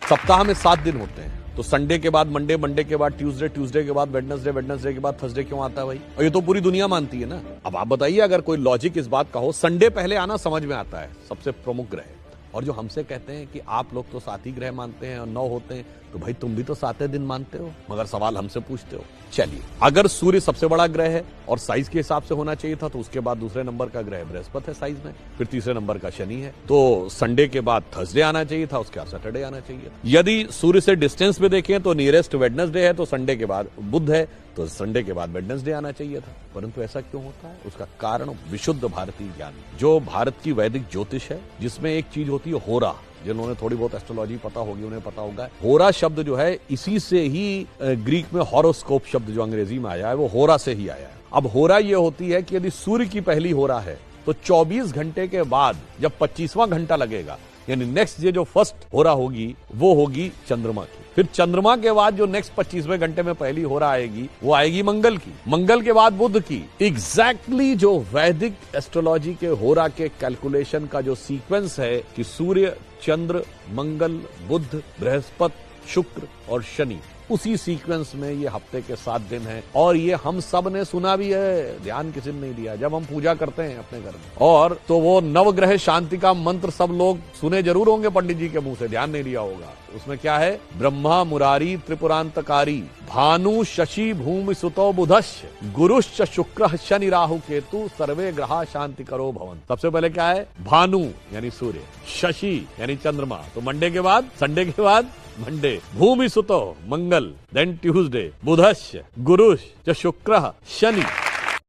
सप्ताह में 7 दिन होते हैं, तो संडे के बाद मंडे, मंडे के बाद ट्यूसडे, ट्यूसडे के बाद वेडनेसडे, वेडनेसडे के बाद थर्सडे क्यों आता है भाई? और ये तो पूरी दुनिया मानती है ना। अब आप बताइए, अगर कोई लॉजिक इस बात का हो, संडे पहले आना समझ में आता है, सबसे प्रमुख ग्रह। और जो हमसे कहते हैं कि आप लोग तो 7 ही ग्रह मानते हैं और 9 होते हैं, तो भाई तुम भी तो 7 दिन मानते हो, मगर सवाल हमसे पूछते हो। चलिए, अगर सूर्य सबसे बड़ा ग्रह है और साइज के हिसाब से होना चाहिए था, तो उसके बाद दूसरे नंबर का ग्रह बृहस्पति है साइज में, फिर तीसरे नंबर का शनि है, तो संडे के बाद थर्सडे आना चाहिए था, उसके बाद सैटरडे आना चाहिए। यदि सूर्य से डिस्टेंस में देखें तो नियरेस्ट वेडनेसडे है, तो संडे के बाद बुध है, तो संडे के बाद वेडनेसडे आना चाहिए था। परंतु ऐसा क्यों होता है? उसका कारण विशुद्ध भारतीय ज्ञान, जो भारत की वैदिक ज्योतिष है, जिसमें एक चीज होती है होरा। जिन्होंने थोड़ी बहुत एस्ट्रोलॉजी पता होगी उन्हें पता होगा, होरा शब्द जो है इसी से ही ग्रीक में हॉरोस्कोप शब्द जो अंग्रेजी में आया है वो होरा से ही आया है। अब होरा ये होती है कि यदि सूर्य की पहली होरा है तो 24 घंटे के बाद जब 25वां घंटा लगेगा, यानी नेक्स्ट ये जो फर्स्ट होरा होगी वो होगी चंद्रमा की। फिर चंद्रमा के बाद जो नेक्स्ट 25वें घंटे में पहली होरा आएगी वो आएगी मंगल की, मंगल के बाद बुध की। एग्जैक्टली जो वैदिक एस्ट्रोलॉजी के होरा के कैलकुलेशन का जो सीक्वेंस है कि सूर्य, चंद्र, मंगल, बुध, बृहस्पति, शुक्र और शनि, उसी सीक्वेंस में ये हफ्ते के 7 दिन हैं। और ये हम सब ने सुना भी है, ध्यान किसी ने नहीं दिया जब हम पूजा करते हैं अपने घर में। और तो वो नवग्रह शांति का मंत्र सब लोग सुने जरूर होंगे पंडित जी के मुंह से, ध्यान नहीं दिया होगा। उसमें क्या है? ब्रह्मा मुरारी त्रिपुरांतकारी, भानु शशि भूमि सुतो बुधश्च, गुरुश्च शुक्र शनि राहु केतु, सर्वे ग्रहा शांति करो भवन। सबसे पहले क्या है? भानु यानी सूर्य, शशि यानी चंद्रमा, तो मंडे के बाद, संडे के बाद मंडे, भूमि सुतो मंगल, देन ट्यूसडे, बुधश्च, गुरुश्च, शुक्र, शनि।